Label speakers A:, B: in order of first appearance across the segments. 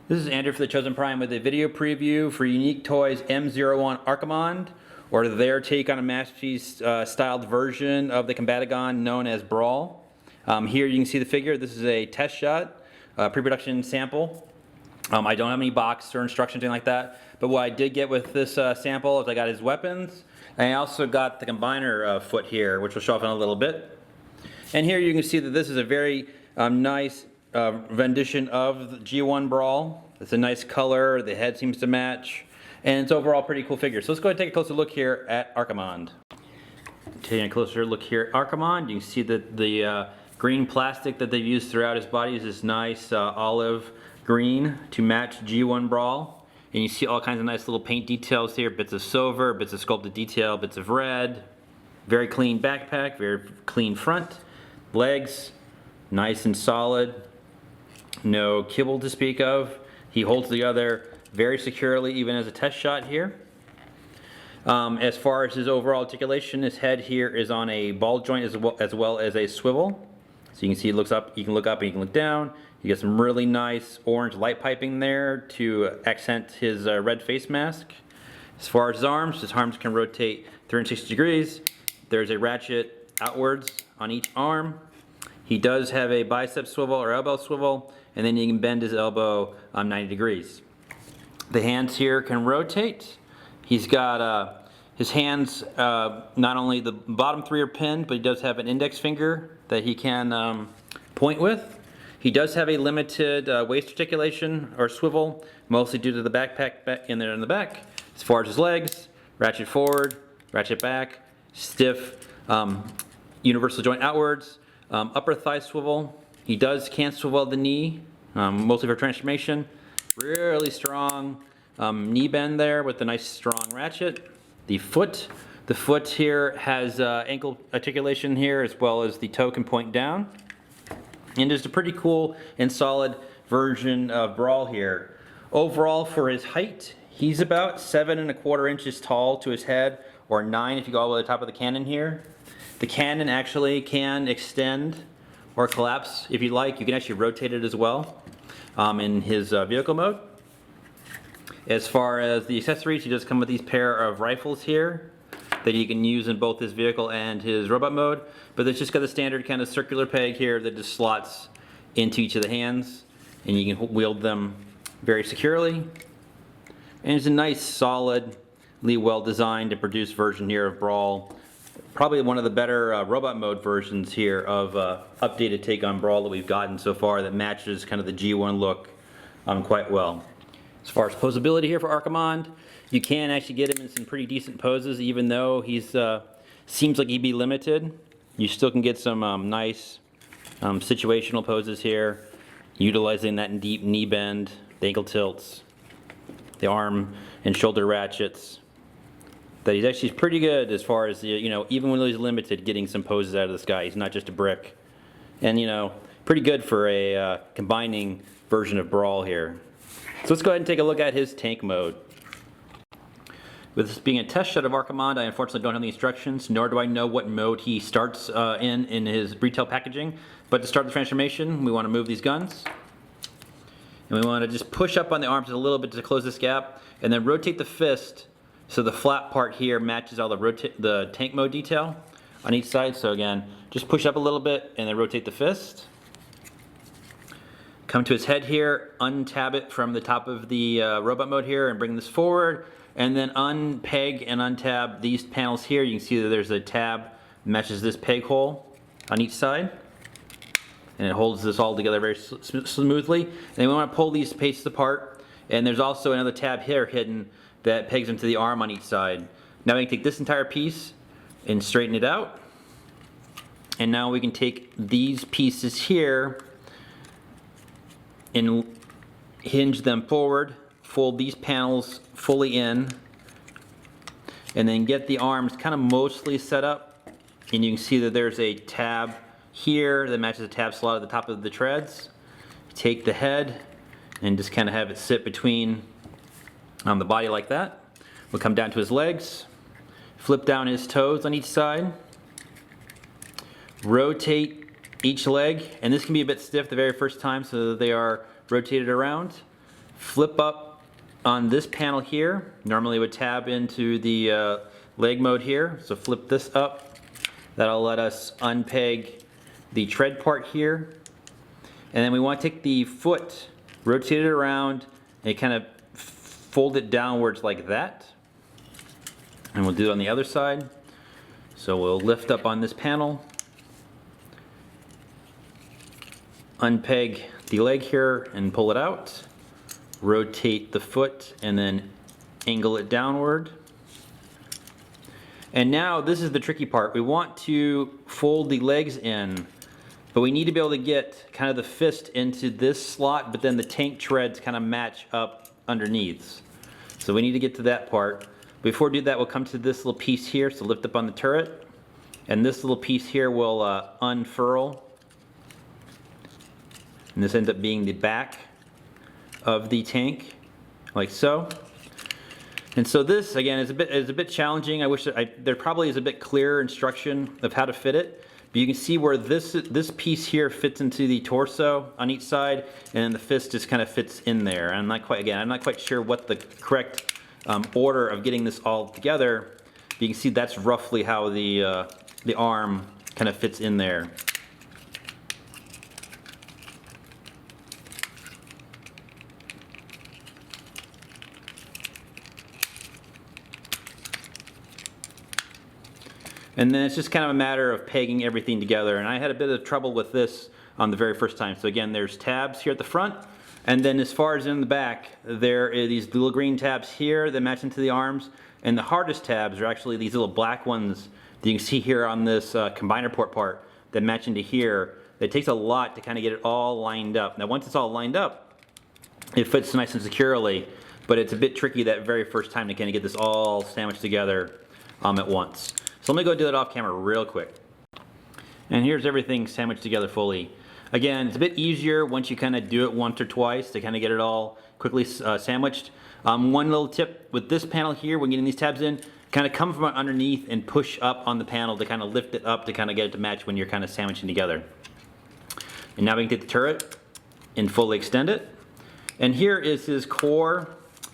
A: This is Andrew for the Chosen Prime with a video preview for Unique Toys M01 Archimode, or their take on a Masterpiece styled version of the Combaticon known as Brawl. Here you can see the figure. This is a test shot, pre-production sample. I don't have any box or instructions or anything like that, but what I did get with this sample is I got his weapons, and I also got the combiner foot here, which will show up in a little bit. And here you can see that this is a very nice rendition of the G1 Brawl. It's a nice color, the head seems to match, and it's overall a pretty cool figure. So let's go ahead and take a closer look here at Archimode. Taking a closer look here at Archimode, you can see that the green plastic that they've used throughout his body is this nice olive green to match G1 Brawl. And you see all kinds of nice little paint details here, bits of silver, bits of sculpted detail, bits of red. Very clean backpack, very clean front. Legs, nice and solid. No kibble to speak of. He holds together very securely, even as a test shot here. As far as his overall articulation, his head here is on a ball joint as well as a swivel. So you can see he looks up, you can look up and you can look down. You get some really nice orange light piping there to accent his red face mask. As far as his arms can rotate 360 degrees. There's a ratchet outwards on each arm. He does have a bicep swivel or elbow swivel, and then you can bend his elbow 90 degrees. The hands here can rotate. He's got his hands, not only the bottom three are pinned, but he does have an index finger that he can point with. He does have a limited waist articulation or swivel, mostly due to the backpack in there in the back. As far as his legs, ratchet forward, ratchet back, stiff universal joint outwards. Upper thigh swivel. He can swivel the knee, mostly for transformation. Really strong knee bend there with a nice strong ratchet. The foot here has ankle articulation here, as well as the toe can point down. And just a pretty cool and solid version of Brawl here. Overall, for his height, he's about 7¼ inches tall to his head, or 9 if you go all the way to the top of the cannon here. The cannon actually can extend or collapse if you like. You can actually rotate it as well in his vehicle mode. As far as the accessories, he does come with these pair of rifles here that he can use in both his vehicle and his robot mode. But it's just got the standard kind of circular peg here that just slots into each of the hands, and you can wield them very securely. And it's a nice, solidly well-designed and produced version here of Brawl. Probably one of the better robot mode versions here of updated take on Brawl that we've gotten so far that matches kind of the G1 look quite well. As far as posability here for Archimode, you can actually get him in some pretty decent poses, even though he's seems like he'd be limited. You still can get some nice situational poses here, utilizing that deep knee bend, the ankle tilts, the arm and shoulder ratchets. That he's actually pretty good as far as, even when he's limited, getting some poses out of this guy. He's not just a brick. And, pretty good for a combining version of Brawl here. So let's go ahead and take a look at his tank mode. With this being a test shot of Archimode, I unfortunately don't have the instructions, nor do I know what mode he starts in his retail packaging. But to start the transformation, we want to move these guns. And we want to just push up on the arms a little bit to close this gap, and then rotate the fist so the flat part here matches all the tank mode detail on each side. So again, just push up a little bit and then rotate the fist. Come to his head here, untab it from the top of the robot mode here and bring this forward. And then unpeg and untab these panels here. You can see that there's a tab that matches this peg hole on each side. And it holds this all together very smoothly. And then we want to pull these pieces apart. And there's also another tab here hidden that pegs into the arm on each side. Now we can take this entire piece and straighten it out. And now we can take these pieces here and hinge them forward, fold these panels fully in, and then get the arms kind of mostly set up. And you can see that there's a tab here that matches a tab slot at the top of the treads. Take the head and just kind of have it sit between the body like that. We'll come down to his legs, flip down his toes on each side, rotate each leg, and this can be a bit stiff the very first time so that they are rotated around. flip up on this panel here. Normally it would tab into the leg mode here, so flip this up. That'll let us unpeg the tread part here. And then we want to take the foot, rotate it around, and kind of fold it downwards like that. And we'll do it on the other side. So we'll lift up on this panel, unpeg the leg here and pull it out, rotate the foot and then angle it downward. And now this is the tricky part. We want to fold the legs in, but we need to be able to get kind of the fist into this slot, but then the tank treads kind of match up underneath. So we need to get to that part. Before we do that, we'll come to this little piece here, so lift up on the turret. And this little piece here will unfurl. And this ends up being the back of the tank, like so. And so this, again, is a bit challenging. I wish there probably is a bit clearer instruction of how to fit it. But you can see where this piece here fits into the torso on each side, and then the fist just kind of fits in there. And I'm not quite sure what the correct order of getting this all together. But you can see that's roughly how the arm kind of fits in there. And then it's just kind of a matter of pegging everything together. And I had a bit of trouble with this on the very first time. So again, there's tabs here at the front. And then as far as in the back, there are these little green tabs here that match into the arms. And the hardest tabs are actually these little black ones that you can see here on this combiner port part that match into here. It takes a lot to kind of get it all lined up. Now once it's all lined up, it fits nice and securely. But it's a bit tricky that very first time to kind of get this all sandwiched together at once. So let me go do that off camera real quick. And here's everything sandwiched together fully. Again, it's a bit easier once you kind of do it once or twice to kind of get it all quickly sandwiched. One little tip with this panel here, when getting these tabs in, kind of come from underneath and push up on the panel to kind of lift it up to kind of get it to match when you're kind of sandwiching together. And now we can take the turret and fully extend it. And here is his core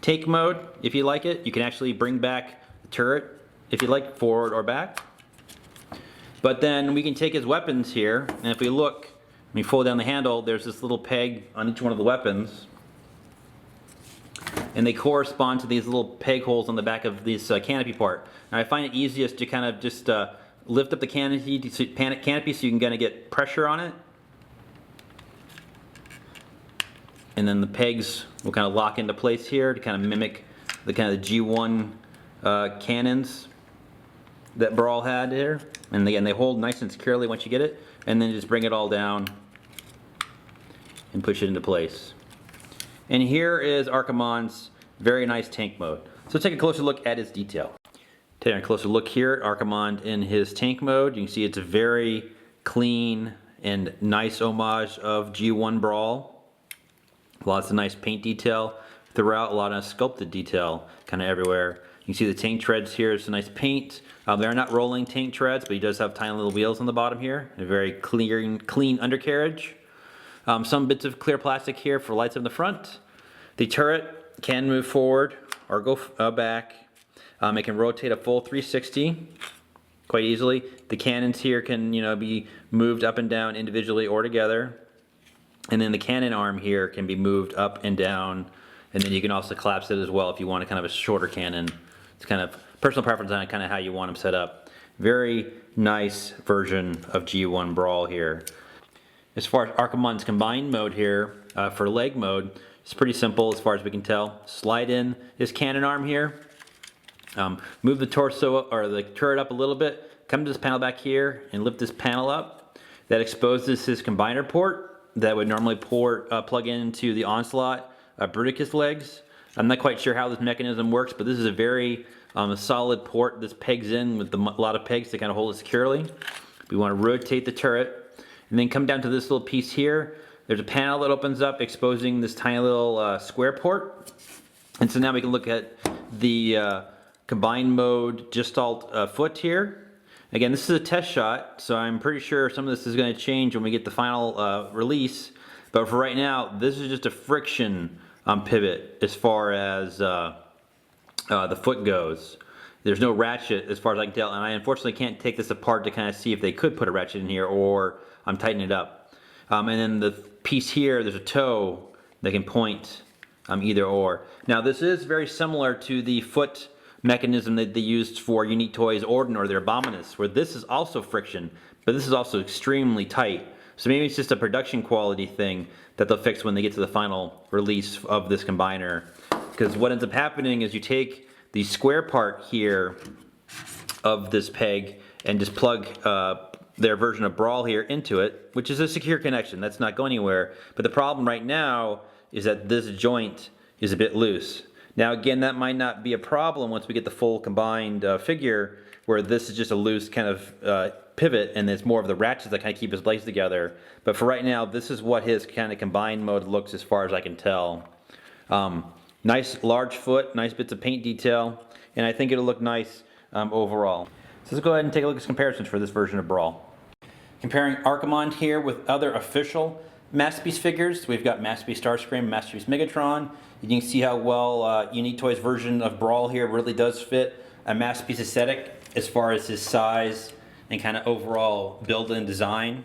A: take mode. If you like it, you can actually bring back the turret if you like, forward or back. But then we can take his weapons here, and if we look, when we fold down the handle, there's this little peg on each one of the weapons. And they correspond to these little peg holes on the back of this canopy part. And I find it easiest to kind of just lift up the canopy so you can kind of get pressure on it. And then the pegs will kind of lock into place here to kind of mimic the kind of the G1 cannons that Brawl had here. And again, they hold nice and securely once you get it, and then just bring it all down and push it into place. And here is Archimonde's very nice tank mode. So let's take a closer look at its detail. Taking a closer look here at Archimonde in his tank mode, you can see it's a very clean and nice homage of G1 Brawl. Lots of nice paint detail throughout, a lot of sculpted detail kind of everywhere. You can see the tank treads here. It's a nice paint. They're not rolling tank treads, but he does have tiny little wheels on the bottom here. A very clean undercarriage. Some bits of clear plastic here for lights on the front. The turret can move forward or go back. It can rotate a full 360 quite easily. The cannons here can, be moved up and down individually or together. And then the cannon arm here can be moved up and down. And then you can also collapse it as well if you want a kind of a shorter cannon. It's kind of personal preference on kind of how you want them set up. Very nice version of G1 Brawl here. As far as Archimonde's combined mode here, for leg mode, it's pretty simple as far as we can tell. Slide in his cannon arm here. Move the torso or the turret up a little bit. Come to this panel back here and lift this panel up. That exposes his combiner port that would normally plug into the Onslaught Bruticus legs. I'm not quite sure how this mechanism works, but this is a very solid port. This pegs in with a lot of pegs to kind of hold it securely. We want to rotate the turret and then come down to this little piece here. There's a panel that opens up exposing this tiny little square port. And so now we can look at the combined mode Gestalt foot here. Again, this is a test shot, so I'm pretty sure some of this is going to change when we get the final release. But for right now, this is just a friction pivot as far as the foot goes. There's no ratchet as far as I can tell, and I unfortunately can't take this apart to kind of see if they could put a ratchet in here or I'm tightening it up. And then the piece here, there's a toe that can point either or. Now this is very similar to the foot mechanism that they used for Unique Toys Orden or their Abominus, where this is also friction, but this is also extremely tight. So maybe it's just a production quality thing that they'll fix when they get to the final release of this combiner. Because what ends up happening is you take the square part here of this peg and just plug their version of Brawl here into it, which is a secure connection. That's not going anywhere. But the problem right now is that this joint is a bit loose. Now again, that might not be a problem once we get the full combined figure, where this is just a loose kind of pivot and it's more of the ratchets that kind of keep his legs together. But for right now, this is what his kind of combined mode looks as far as I can tell. Nice large foot, nice bits of paint detail, and I think it'll look nice overall. So let's go ahead and take a look at some comparisons for this version of Brawl. Comparing Archimode here with other official Masterpiece figures, we've got Masterpiece Starscream, Masterpiece Megatron. You can see how well Unique Toys version of Brawl here really does fit a Masterpiece aesthetic as far as his size and kind of overall build and design.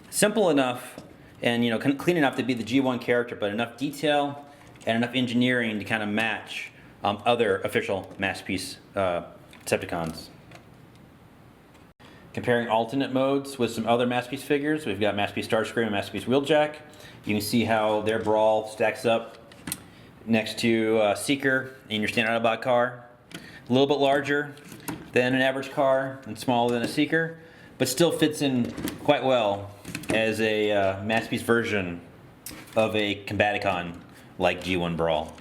A: Simple enough and clean enough to be the G1 character, but enough detail and enough engineering to kind of match other official Masterpiece Decepticons. Comparing alternate modes with some other Masterpiece figures, we've got Masterpiece Starscream and Masterpiece Wheeljack. You can see how their Brawl stacks up next to Seeker in your standard Autobot car. A little bit larger than an average car and smaller than a Seeker, but still fits in quite well as a Masterpiece version of a Combaticon like G1 Brawl.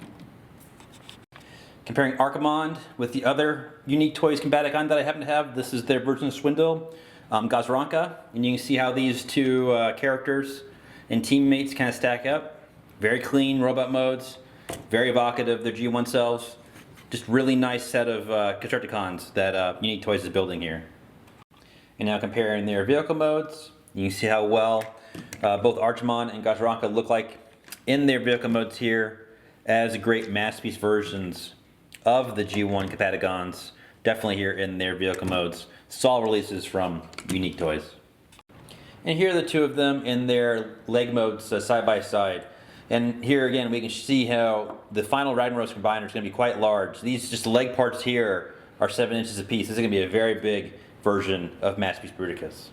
A: Comparing Archimode with the other Unique Toys Combaticon that I happen to have, this is their version of Swindle, Ghaz'ranka, and you can see how these two characters and teammates kind of stack up. Very clean robot modes, very evocative of their G1 selves. Just really nice set of Constructicons that Unique Toys is building here. And now comparing their vehicle modes, you can see how well both Archimode and Ghaz'ranka look like in their vehicle modes here as great Masterpiece versions of the G1 Combaticons, definitely here in their vehicle modes. It's all releases from Unique Toys. And here are the two of them in their leg modes side by side. And here again we can see how the final Ragnaros combiner is going to be quite large. These just leg parts here are 7 inches apiece. This is going to be a very big version of Masterpiece Bruticus.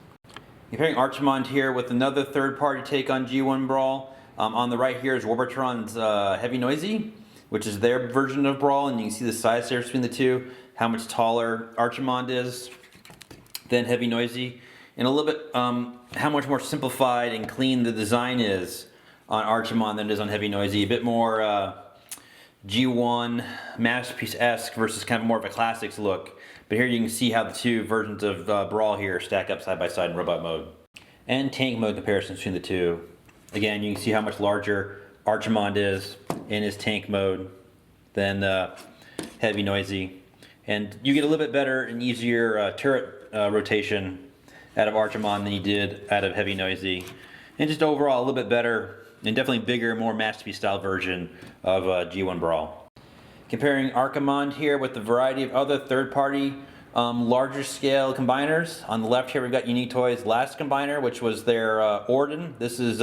A: Comparing Archimode here with another third-party take on G1 Brawl. On the right here is Warbotron's Heavy Noisy, which is their version of Brawl, and you can see the size there between the two, how much taller Archimode is than Heavy Noisy, and a little bit how much more simplified and clean the design is on Archimode than it is on Heavy Noisy. A bit more G1 Masterpiece-esque versus kind of more of a classics look. But here you can see how the two versions of Brawl here stack up side by side in robot mode. And tank mode comparisons between the two. Again, you can see how much larger Archimode is in his tank mode than Heavy Noisy. And you get a little bit better and easier turret rotation out of Archimode than you did out of Heavy Noisy. And just overall a little bit better and definitely bigger, more Masterpiece style version of G1 Brawl. Comparing Archimode here with the variety of other third-party larger scale combiners. On the left here we've got Unique Toys' last combiner, which was their Orden. This is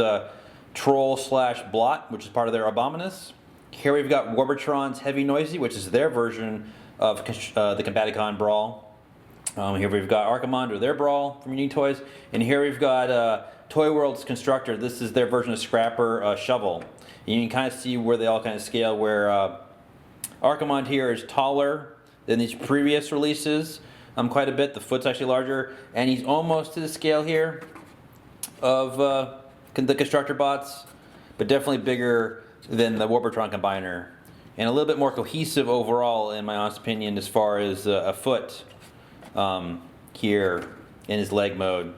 A: Troll/Blot, which is part of their Abominus. Here we've got Warbotron's Heavy Noisy, which is their version of the Combaticon Brawl. Here we've got Archimode or their Brawl from Unique Toys. And here we've got Toy World's Constructor. This is their version of Scrapper Shovel. And you can kind of see where they all kind of scale, where Archimode here is taller than these previous releases quite a bit. The foot's actually larger, and he's almost to the scale here of the Constructor bots, but definitely bigger than the Warbotron combiner, and a little bit more cohesive overall, in my honest opinion, as far as a foot here in his leg mode.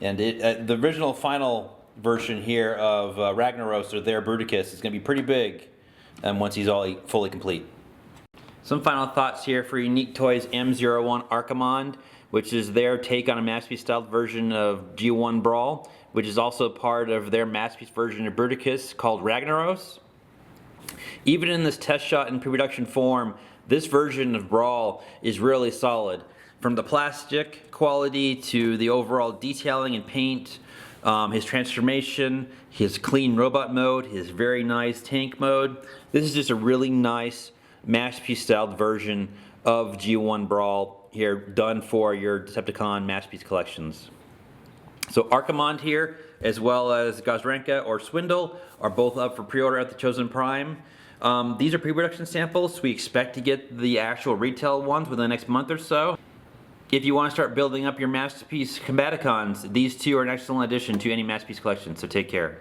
A: And the original final version here of Ragnaros or their Bruticus is going to be pretty big once he's all fully complete. Some final thoughts here for Unique Toys M01 Archimonde, which is their take on a Masterpiece styled version of G1 Brawl, which is also part of their Masterpiece version of Bruticus called Ragnaros. Even in this test shot in pre-production form, this version of Brawl is really solid. From the plastic quality to the overall detailing and paint, his transformation, his clean robot mode, his very nice tank mode. This is just a really nice Masterpiece styled version of G1 Brawl here, done for your Decepticon Masterpiece collections. So Archimode here, as well as Ghaz'ranka or Swindle, are both up for pre-order at the Chosen Prime. These are pre-production samples, so we expect to get the actual retail ones within the next month or so. If you want to start building up your Masterpiece Combaticons, these two are an excellent addition to any Masterpiece collection, so take care.